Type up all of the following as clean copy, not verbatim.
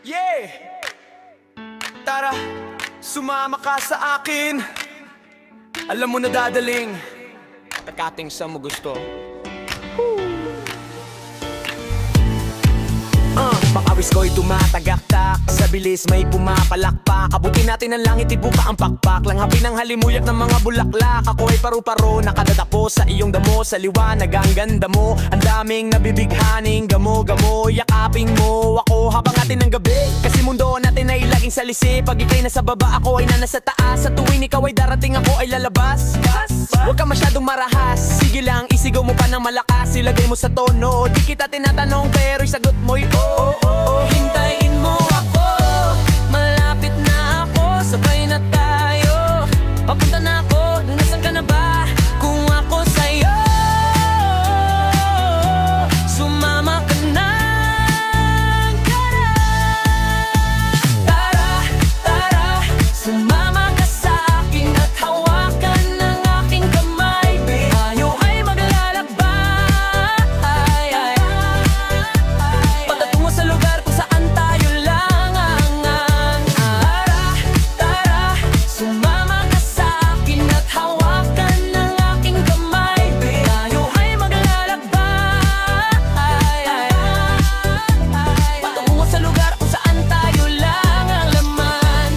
Yeah! Tara, sumama ka sa akin. Alam mo na dadaling takating sa mo gusto. Makawis ko'y tumatagaktak, sa bilis may pumapalakpak. Abutin natin ang langit, ibuka ang pakpak. Langhapin ang halimuyak ng mga bulaklak. Ako ay paru-paro, nakadadapo sa iyong damo. Sa liwanag ang ganda mo, ang daming nabibighaning gamo-gamo. Yakapin mo ako habang atin ng gabi, kasi mundo natin ay laging salisi. Pag ika'y nasa baba, ako ay nasa taas. Sa tuwing ikaw ay darating, ako ay lalabas. Huwag ka masyadong marahas, sige lang, isigaw mo pa ng malakas. Ilagay mo sa tono, di kita tinatanong, pero'y sagot mo'y oo. Hintayin mo ako, malapit na ako, sabay na tayo. Papunta na ako, nasan ka na ba? Kung ako sa'yo, sumama ka na. Tara, tara, sumama ka sa akin at hawakan ng aking kamay. Tayo ay maglalakbay, patatungo sa lugar kung saan tayo lang angan. Tara, tara, sumama ka sa akin at hawakan ng aking kamay. Tayo ay maglalakbay, patungo sa lugar kung saan tayo lang ang laman.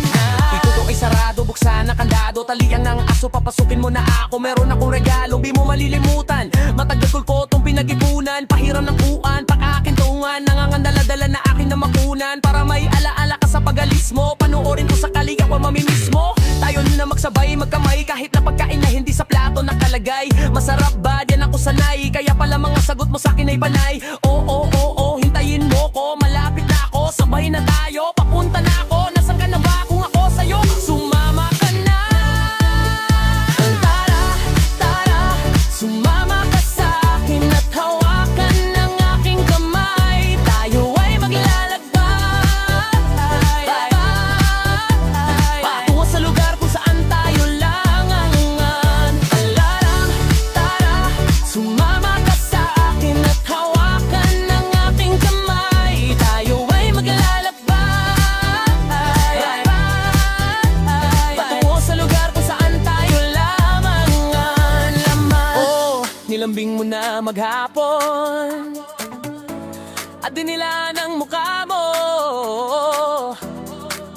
Ito ay sarado, buksan ang kandado. Talian ng aso, papasukin mo na ako. Meron akong regalo, di mo malilimutan. Matagal ko itong pinag-ipunan. Pahiram ng uan, pakakintungan. Nangangandala-dala na akin na makunan, para may alaala ka sa pag-alis mo. Panoorin ko sakali ako mamimiss mo. Tayo na magsabay, magkamay, kahit na pagkain na hindi sa plato nakalagay. Masarap ba? Diyan ako sanay, kaya pala mga sagot mo sa akin ay panay. Oo, hintayin mo ko, malapit na ako, sabay na tayo. Papunta na ako, nasan ka na ba? Kung ako sa'yo, sumama ka na. Tara, tara, sumama ka sa akin at hawakan ng aking kamay. Tayo ay maglalakbay, patungo sa lugar kung saan tayo lang angan. Alarang, tara, sumama ka sa akin at hawakan ng aking kamay. Tayo ay maglalakbay, patungo sa lugar kung saan tayo lamang ang laman. Oh, nilambing mo na maghapon at dinila ng mukha mo.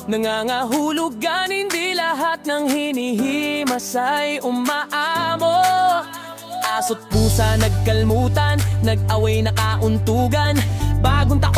Nangangahulugan, hindi lahat ng hinihimas ay umaamo. Aso't pusa nagkalmutan, nag-away na kauntugan. Bagong taon